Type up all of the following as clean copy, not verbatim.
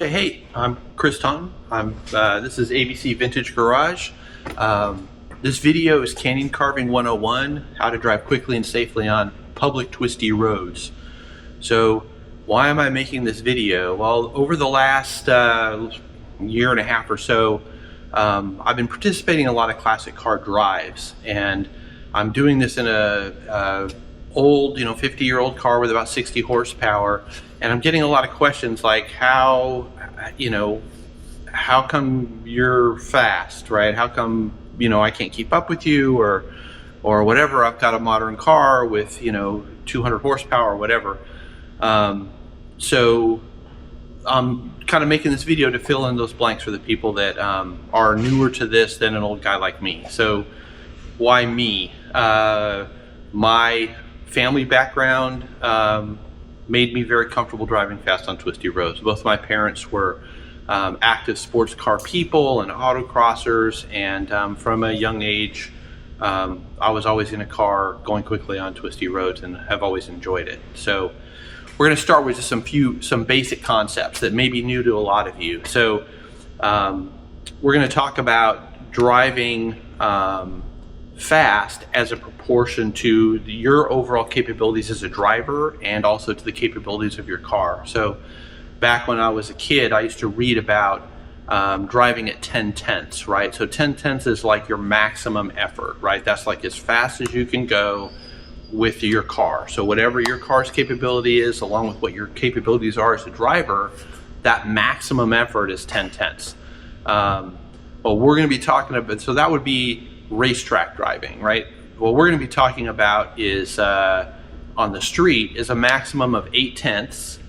Hey, I'm Chris Taunton. This is ABC Vintage Garage. This video is Canyon Carving 101, how to drive quickly and safely on public twisty roads. So why am I making this video? Well, over the last year and a half or so, I've been participating in a lot of classic car drives, and I'm doing this in a old, 50-year-old car with about 60 horsepower, and I'm getting a lot of questions like how come you're fast, right? How come, I can't keep up with you, or whatever. I've got a modern car with, 200 horsepower or whatever. So I'm kind of making this video to fill in those blanks for the people that are newer to this than an old guy like me. So why me? My family background made me very comfortable driving fast on twisty roads. Both my parents were active sports car people and autocrossers, and from a young age I was always in a car going quickly on twisty roads and have always enjoyed it. So we're going to start with just some basic concepts that may be new to a lot of you. So we're going to talk about driving fast as a proportion to your overall capabilities as a driver and also to the capabilities of your car. So back when I was a kid, I used to read about driving at 10/10ths, right? So 10/10ths is like your maximum effort, right? That's like as fast as you can go with your car. So whatever your car's capability is, along with what your capabilities are as a driver, that maximum effort is 10/10ths. Well, we're going to be talking about, so that would be racetrack driving, right? What we're going to be talking about is on the street is a maximum of 8/10ths.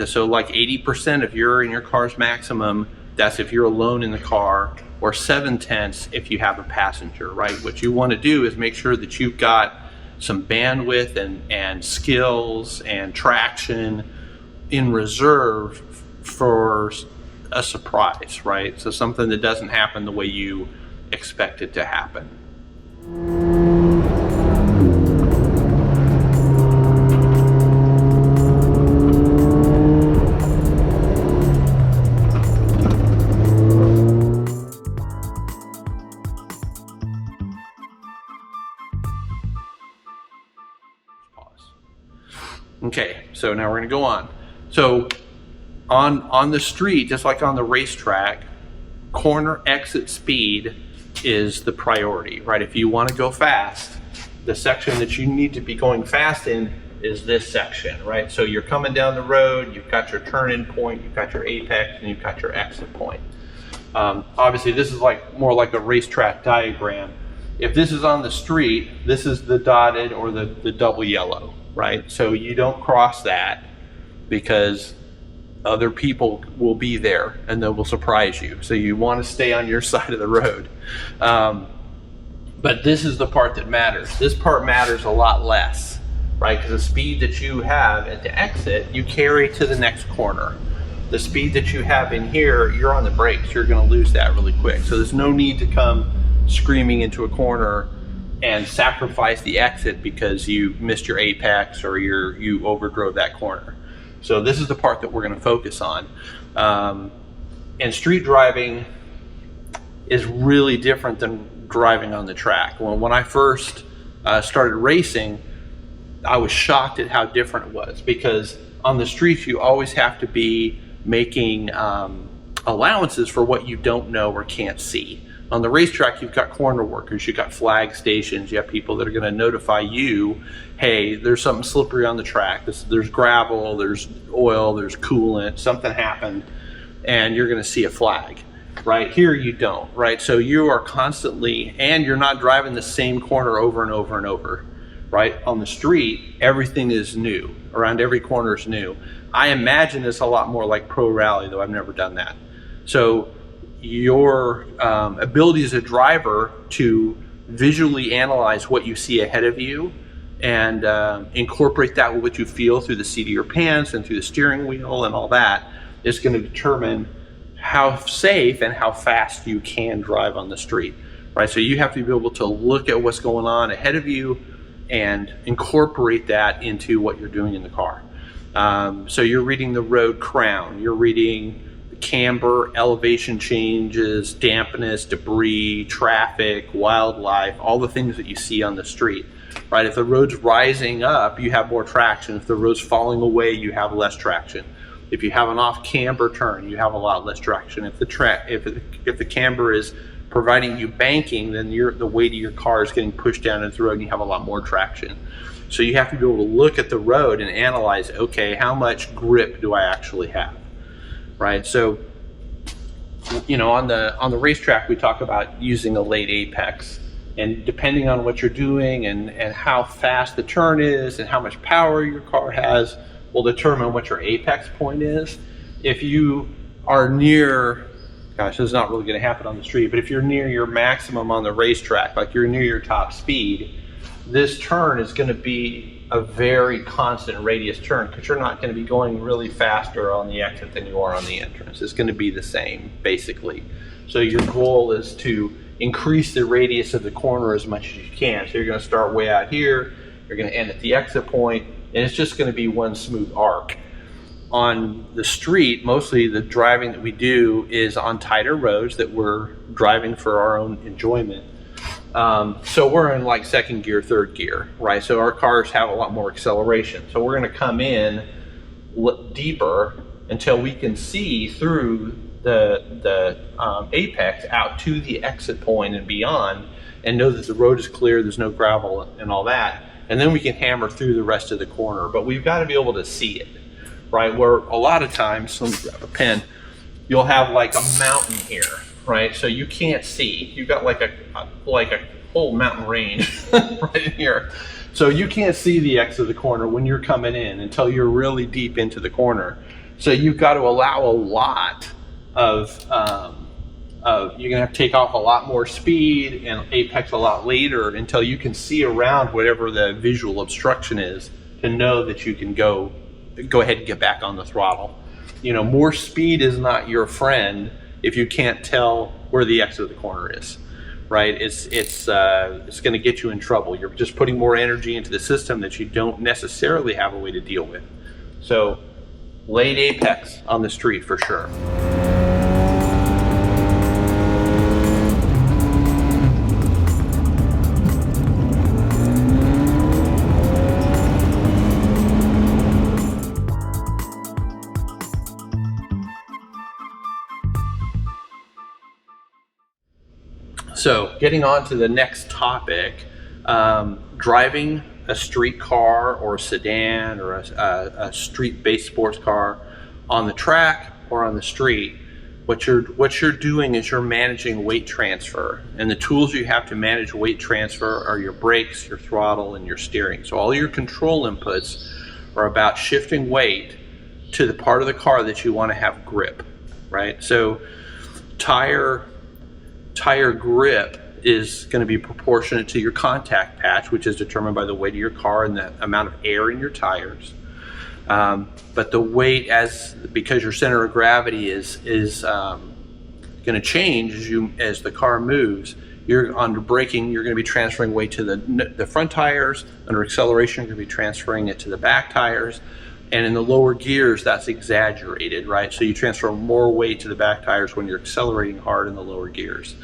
So like 80% if you're in your car's maximum, that's if you're alone in the car, or 7/10ths if you have a passenger, right? What you want to do is make sure that you've got some bandwidth and skills and traction in reserve for a surprise, right? So something that doesn't happen the way you expect it to happen. Okay, so now we're going to go on. So on the street, just like on the racetrack, corner exit speed is the priority, right? If you want to go fast, the section that you need to be going fast in is this section, right? So you're coming down the road, you've got your turn-in point, you've got your apex, and you've got your exit point. Obviously, this is more like a racetrack diagram. If this is on the street, this is the dotted or the double yellow, right? So you don't cross that because other people will be there and they will surprise you. So you want to stay on your side of the road. But this is the part that matters. This part matters a lot less, right? Because the speed that you have at the exit, you carry to the next corner. The speed that you have in here, you're on the brakes. You're going to lose that really quick. So there's no need to come screaming into a corner and sacrifice the exit because you missed your apex or you overdrove that corner. So this is the part that we're going to focus on. And street driving is really different than driving on the track. When I first started racing, I was shocked at how different it was, because on the streets you always have to be making allowances for what you don't know or can't see. On the racetrack, you've got corner workers, you've got flag stations, you have people that are going to notify you, hey, there's something slippery on the track, there's gravel, there's oil, there's coolant, something happened, and you're going to see a flag. Right here you don't, right? So you are constantly, and you're not driving the same corner over and over and over, right? On the street, everything is new. Around every corner is new. I imagine it's a lot more like pro rally, though I've never done that. So your ability as a driver to visually analyze what you see ahead of you and incorporate that with what you feel through the seat of your pants and through the steering wheel and all that is going to determine how safe and how fast you can drive on the street, right? So you have to be able to look at what's going on ahead of you and incorporate that into what you're doing in the car. So you're reading the road crown, you're reading camber, elevation changes, dampness, debris, traffic, wildlife, all the things that you see on the street, right? If the road's rising up, you have more traction. If the road's falling away, you have less traction. If you have an off camber turn, you have a lot less traction. If the camber is providing you banking, then the weight of your car is getting pushed down into the road and you have a lot more traction. So you have to be able to look at the road and analyze, okay, how much grip do I actually have, right? So, you know, on the racetrack, we talk about using a late apex, and depending on what you're doing and how fast the turn is and how much power your car has will determine what your apex point is. If you are near, gosh, this is not really going to happen on the street, but if you're near your maximum on the racetrack, like you're near your top speed, this turn is going to be a very constant radius turn, because you're not going to be going really faster on the exit than you are on the entrance. It's going to be the same, basically. So your goal is to increase the radius of the corner as much as you can. So you're going to start way out here, you're going to end at the exit point, and it's just going to be one smooth arc. On the street, mostly the driving that we do is on tighter roads that we're driving for our own enjoyment. So we're in like second gear, third gear, right? So our cars have a lot more acceleration. So we're going to come in deeper until we can see through the apex out to the exit point and beyond, and know that the road is clear, there's no gravel and all that. And then we can hammer through the rest of the corner. But we've got to be able to see it, right? Where a lot of times, let me grab a pen, you'll have like a mountain here, right? So you can't see. You've got like a whole mountain range right here. So you can't see the exit of the corner when you're coming in until you're really deep into the corner. So you've got to allow a lot of you're gonna have to take off a lot more speed and apex a lot later until you can see around whatever the visual obstruction is to know that you can go ahead and get back on the throttle. You know, more speed is not your friend if you can't tell where the exit of the corner is, right? It's going to get you in trouble. You're just putting more energy into the system that you don't necessarily have a way to deal with. So late apex on the street for sure. So getting on to the next topic, driving a street car or a sedan or a street-based sports car on the track or on the street, what you're doing is you're managing weight transfer. And the tools you have to manage weight transfer are your brakes, your throttle, and your steering. So all your control inputs are about shifting weight to the part of the car that you want to have grip, right? So tire grip is going to be proportionate to your contact patch, which is determined by the weight of your car and the amount of air in your tires. But the weight, because your center of gravity is going to change as the car moves. Under braking, you're going to be transferring weight to the front tires. Under acceleration, you're going to be transferring it to the back tires. And in the lower gears, that's exaggerated, right? So you transfer more weight to the back tires when you're accelerating hard in the lower gears,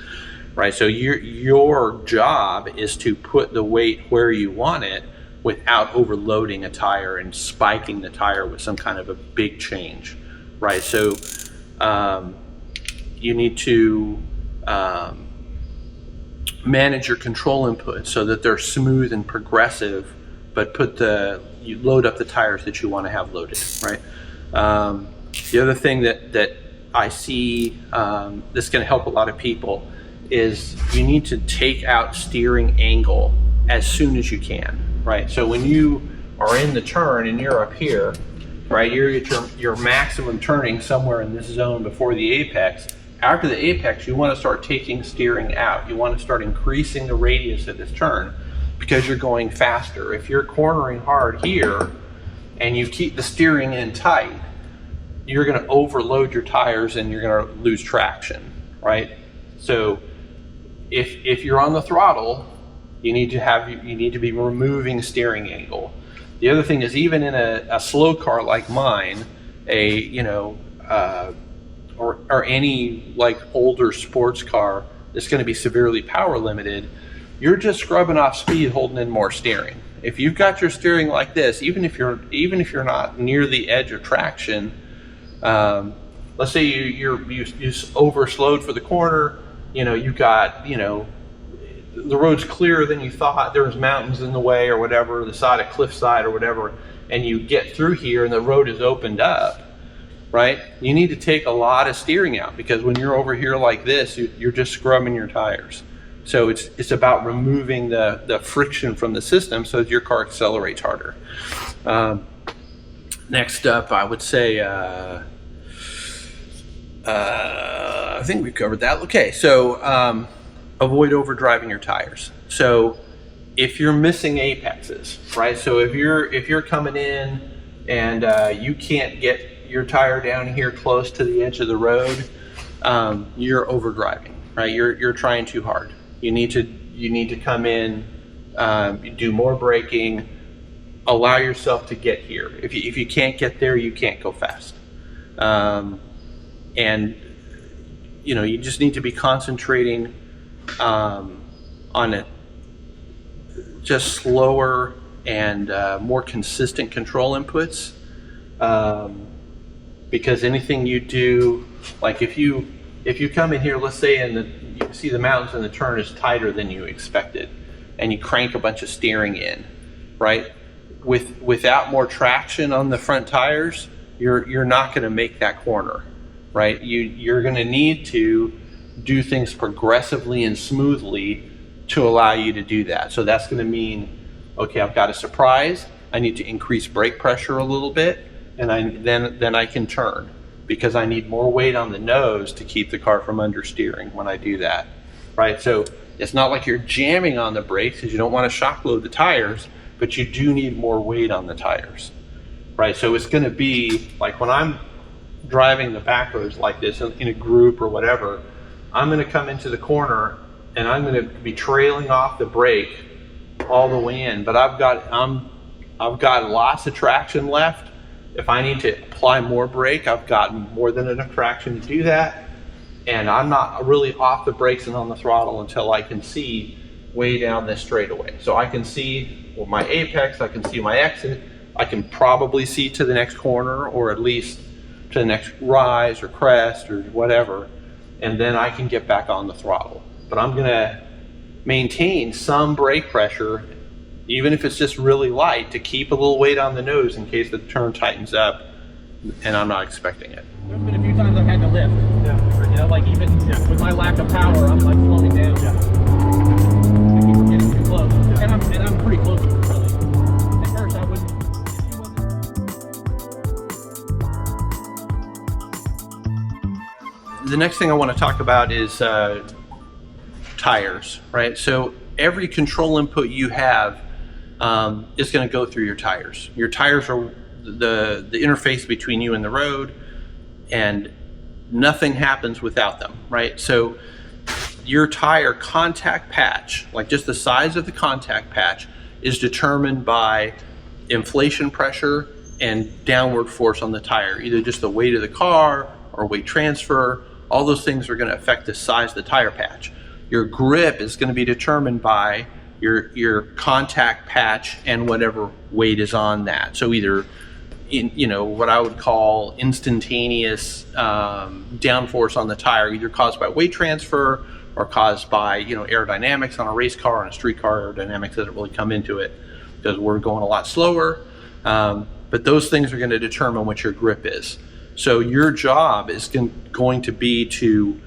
right? So your job is to put the weight where you want it without overloading a tire and spiking the tire with some kind of a big change, right? So you need to manage your control inputs so that they're smooth and progressive, but you load up the tires that you want to have loaded, right? The other thing that I see that's going to help a lot of people is you need to take out steering angle as soon as you can, right? So when you are in the turn and you're up here, right, you're at your maximum turning somewhere in this zone before the apex. After the apex, you want to start taking steering out. You want to start increasing the radius of this turn, because you're going faster. If you're cornering hard here and you keep the steering in tight, you're going to overload your tires and you're going to lose traction, right? So if you're on the throttle, you need to be removing steering angle. The other thing is, even in a slow car like mine, or any like older sports car that's going to be severely power limited, you're just scrubbing off speed, holding in more steering. If you've got your steering like this, even if you're not near the edge of traction, let's say you over slowed for the corner, you've got, the road's clearer than you thought, there was mountains in the way or whatever, the side of cliffside or whatever, and you get through here and the road is opened up, right? You need to take a lot of steering out, because when you're over here like this, you're just scrubbing your tires. So it's about removing the friction from the system so that your car accelerates harder. Next up, I would say, I think we've covered that. Okay, so avoid overdriving your tires. So if you're missing apexes, right? So if you're coming in and you can't get your tire down here close to the edge of the road, you're overdriving, right? You're trying too hard. You need to come in, do more braking, allow yourself to get here. If you can't get there, you can't go fast. And you just need to be concentrating on it, just slower and more consistent control inputs. Because anything you do, like if you come in here, let's say, and you see the mountains and the turn is tighter than you expected, and you crank a bunch of steering in, right? Without more traction on the front tires, you're not going to make that corner, right? You're going to need to do things progressively and smoothly to allow you to do that. So that's going to mean, okay, I've got a surprise. I need to increase brake pressure a little bit, and then I can turn, because I need more weight on the nose to keep the car from understeering when I do that, right? So it's not like you're jamming on the brakes, because you don't want to shock load the tires, but you do need more weight on the tires, right? So it's going to be like when I'm driving the back roads like this in a group or whatever, I'm going to come into the corner and I'm going to be trailing off the brake all the way in, but I've got lots of traction left. If I need to apply more brake, I've got more than enough traction to do that, and I'm not really off the brakes and on the throttle until I can see way down this straightaway. So I can see my apex, I can see my exit, I can probably see to the next corner, or at least to the next rise or crest or whatever, and then I can get back on the throttle. But I'm gonna maintain some brake pressure, even if it's just really light, to keep a little weight on the nose in case the turn tightens up and I'm not expecting it. There's been a few times I've had to lift. Yeah. Like even with my lack of power, I'm like slowing down. Yeah. To keep from getting too close. Yeah. And I'm pretty close to it, really. At first I wouldn't. The next thing I want to talk about is tires, right? So every control input you have is going to go through your tires. Your tires are the interface between you and the road, and nothing happens without them, right? So your tire contact patch, like just the size of the contact patch, is determined by inflation pressure and downward force on the tire, either just the weight of the car or weight transfer. All those things are going to affect the size of the tire patch. Your grip is going to be determined by your contact patch and whatever weight is on that. So either what I would call instantaneous downforce on the tire, either caused by weight transfer or caused by aerodynamics on a race car. On a street car, aerodynamics doesn't really come into it because we're going a lot slower. But those things are going to determine what your grip is. So your job is going to be to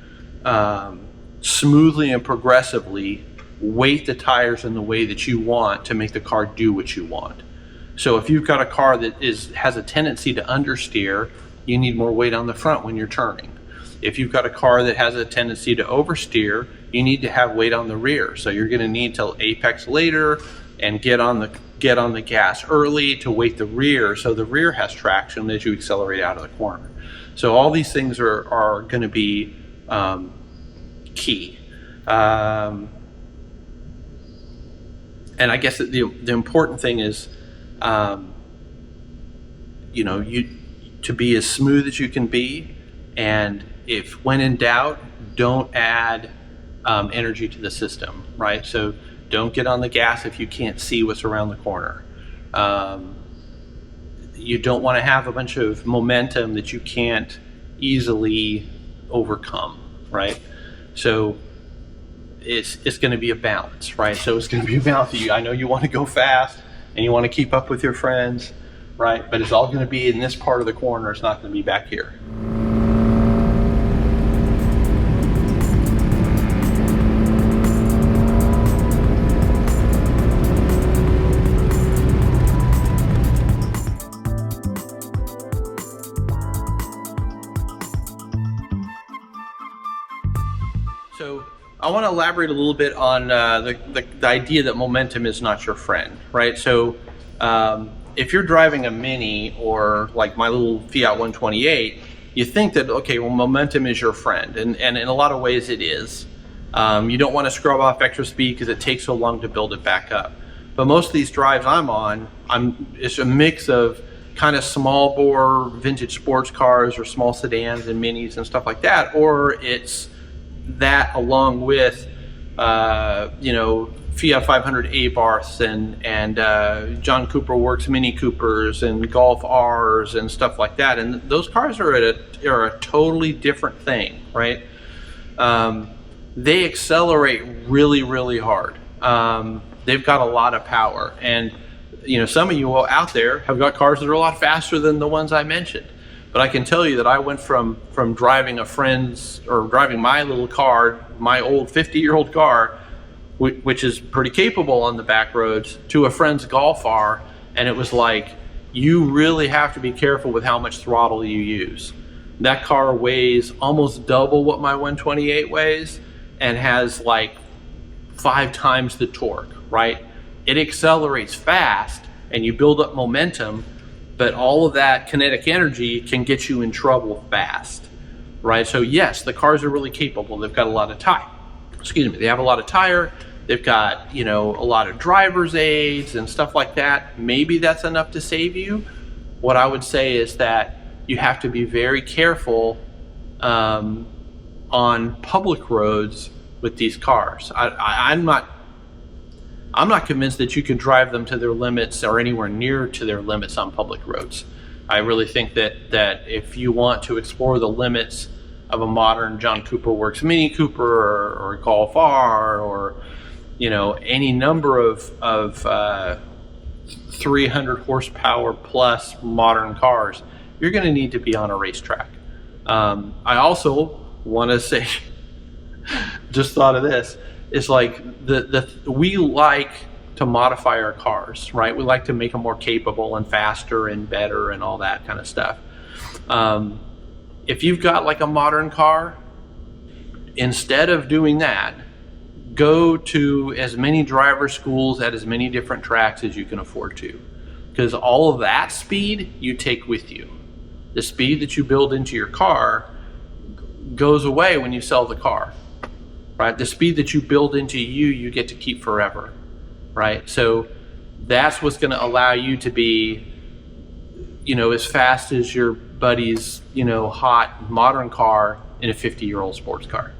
smoothly and progressively weight the tires in the way that you want to make the car do what you want. So if you've got a car that has a tendency to understeer, you need more weight on the front when you're turning. If you've got a car that has a tendency to oversteer, you need to have weight on the rear. So you're going to need to apex later and get on the gas early to weight the rear, so the rear has traction as you accelerate out of the corner. So all these things are going to be key. And I guess that the important thing is You know, to be as smooth as you can be, and if when in doubt, don't add energy to the system, right? So don't get on the gas if you can't see what's around the corner. You don't want to have a bunch of momentum that you can't easily overcome, right? So it's going to be a balance, right? So it's going to be a balance. I know you want to go fast and you want to keep up with your friends, right? But it's all going to be in this part of the corner. It's not going to be back here. So I want to elaborate a little bit on the idea that momentum is not your friend, right? So if you're driving a Mini or like my little Fiat 128, you think that, okay, well, momentum is your friend. And in a lot of ways it is. You don't want to scrub off extra speed because it takes so long to build it back up. But most of these drives I'm on, it's a mix of kind of small bore vintage sports cars or small sedans and minis and stuff like that, or it's that along with you know, Fiat 500 Abarths and John Cooper Works Mini Coopers and Golf R's and stuff like that. And those cars are a totally different thing, right? They accelerate really, really hard. They've got a lot of power, and you know, some of you out there have got cars that are a lot faster than the ones I mentioned. But I can tell you that I went from driving a friend's, or driving my little car, my old 50-year-old car, which is pretty capable on the back roads, to a friend's Golf R, and it was like, you really have to be careful with how much throttle you use. That car weighs almost double what my 128 weighs and has like 5 times the torque, right? It accelerates fast and you build up momentum, but all of that kinetic energy can get you in trouble fast, right? So yes, the cars are really capable. They've got a lot of tire. They have a lot of tire. They've got, you know, a lot of driver's aids and stuff like that. Maybe that's enough to save you. What I would say is that you have to be very careful on public roads with these cars. I'm not convinced that you can drive them to their limits or anywhere near to their limits on public roads. I really think that if you want to explore the limits of a modern John Cooper Works Mini Cooper or Golf R, or you know, any number of 300 horsepower plus modern cars, you're going to need to be on a racetrack. I also want to say, just thought of this. It's like we like to modify our cars, right? We like to make them more capable and faster and better and all that kind of stuff. If you've got like a modern car, instead of doing that, go to as many driver schools at as many different tracks as you can afford to, because all of that speed you take with you. The speed that you build into your car goes away when you sell the car. Right? The speed that you build into you get to keep forever, right? So that's what's going to allow you to be, you know, as fast as your buddy's, you know, hot modern car in a 50-year-old sports car.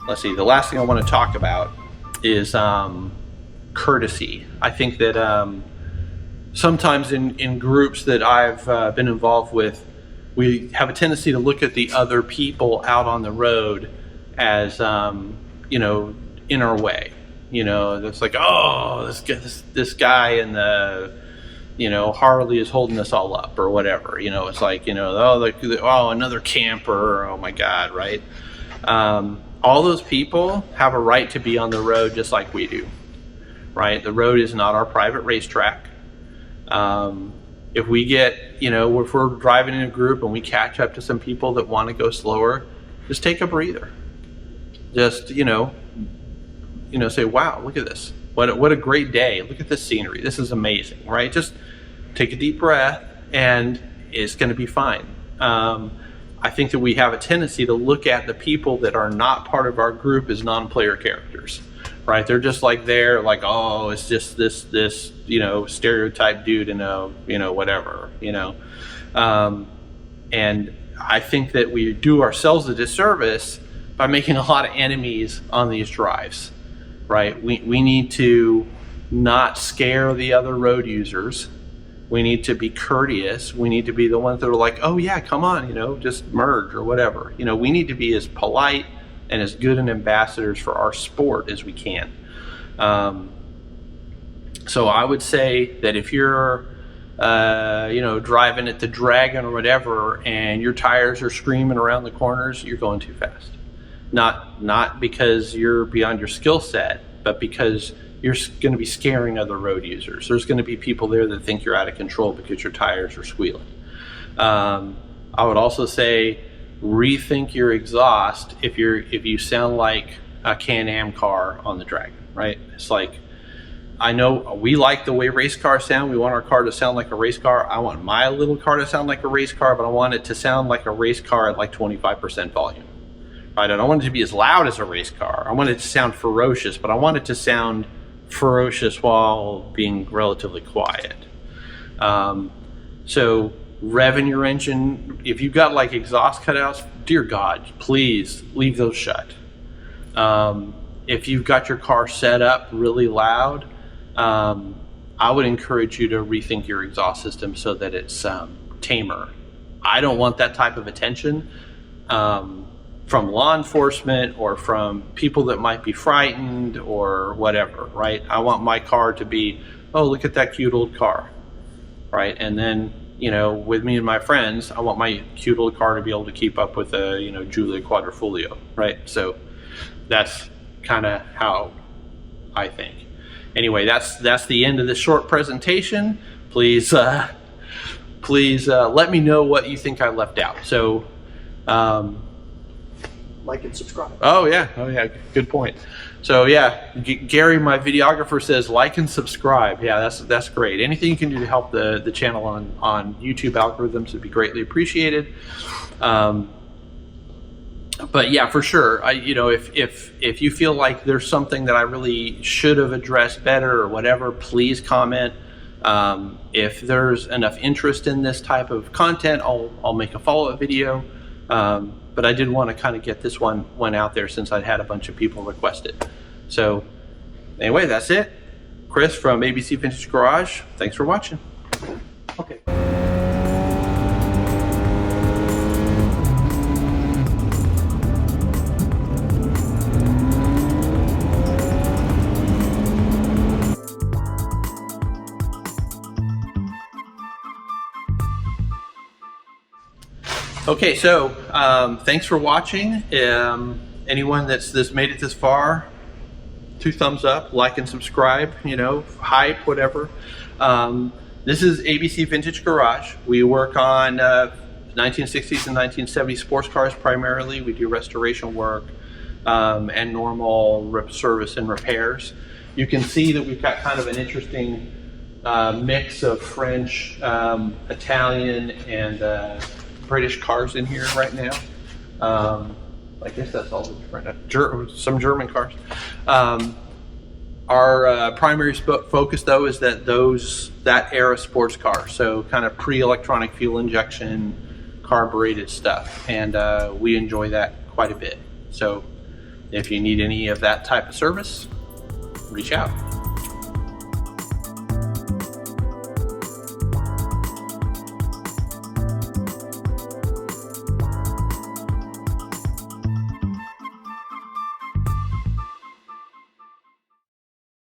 Let's see, the last thing I want to talk about is courtesy. I think that sometimes in groups that I've been involved with, we have a tendency to look at the other people out on the road as, you know, in our way. You know, it's like, oh, this guy in the, you know, Harley is holding us all up or whatever. You know, it's like, you know, oh, another camper, oh my God, right? All those people have a right to be on the road just like we do, right? The road is not our private racetrack. If we get, you know, if we're driving in a group and we catch up to some people that want to go slower, just take a breather. Just, you know, say, wow, look at this. What a great day. Look at this scenery. This is amazing, right? Just take a deep breath and it's going to be fine. I think that we have a tendency to look at the people that are not part of our group as non-player characters, right? They're just like they're like, oh, it's just this you know, stereotype dude in a, you know, whatever, you know. And I think that we do ourselves a disservice by making a lot of enemies on these drives, right? We need to not scare the other road users. We need to be courteous. We need to be the ones that are like, oh yeah, come on, you know, just merge or whatever. You know, we need to be as polite and as good an ambassadors for our sport as we can. So I would say that if you're, you know, driving at the Dragon or whatever, and your tires are screaming around the corners, you're going too fast. Not because you're beyond your skill set, but because you're going to be scaring other road users. There's going to be people there that think you're out of control because your tires are squealing. I would also say rethink your exhaust if you sound like a Can-Am car on the Dragon, right? It's like, I know we like the way race cars sound. We want our car to sound like a race car. I want my little car to sound like a race car, but I want it to sound like a race car at like 25% volume. Right? I don't want it to be as loud as a race car. I want it to sound ferocious, but I want it to sound ferocious while being relatively quiet. So revving your engine, if you've got like exhaust cutouts, dear God, please leave those shut. If you've got your car set up really loud, I would encourage you to rethink your exhaust system so that it's tamer. I don't want that type of attention from law enforcement or from people that might be frightened or whatever, right? I want my car to be, oh, look at that cute old car, right? And then, you know, with me and my friends, I want my cute old car to be able to keep up with a, you know, Giulia Quadrifoglio, right? So that's kind of how I think. Anyway, that's the end of this short presentation. Please let me know what you think I left out. So like and subscribe. Oh yeah, good point. So yeah, Gary, my videographer, says like and subscribe. Yeah, that's great. Anything you can do to help the channel on YouTube algorithms would be greatly appreciated. But yeah, for sure. You know, if you feel like there's something that I really should have addressed better or whatever, please comment. If there's enough interest in this type of content, I'll make a follow-up video. But I did want to kind of get this one out there since I'd had a bunch of people request it. So anyway, that's it. Chris from ABC Vintage Garage. Thanks for watching. Okay. Okay, so thanks for watching. Anyone that's made it this far, 2 thumbs up, like and subscribe, you know, hype, whatever. This is ABC Vintage Garage. We work on 1960s and 1970s sports cars primarily. We do restoration work and normal service and repairs. You can see that we've got kind of an interesting mix of French, Italian, and British cars in here right now. I guess that's all the different, some German cars. Our primary focus though is that era sports car, so kind of pre-electronic fuel injection, carbureted stuff, and we enjoy that quite a bit. So if you need any of that type of service, reach out.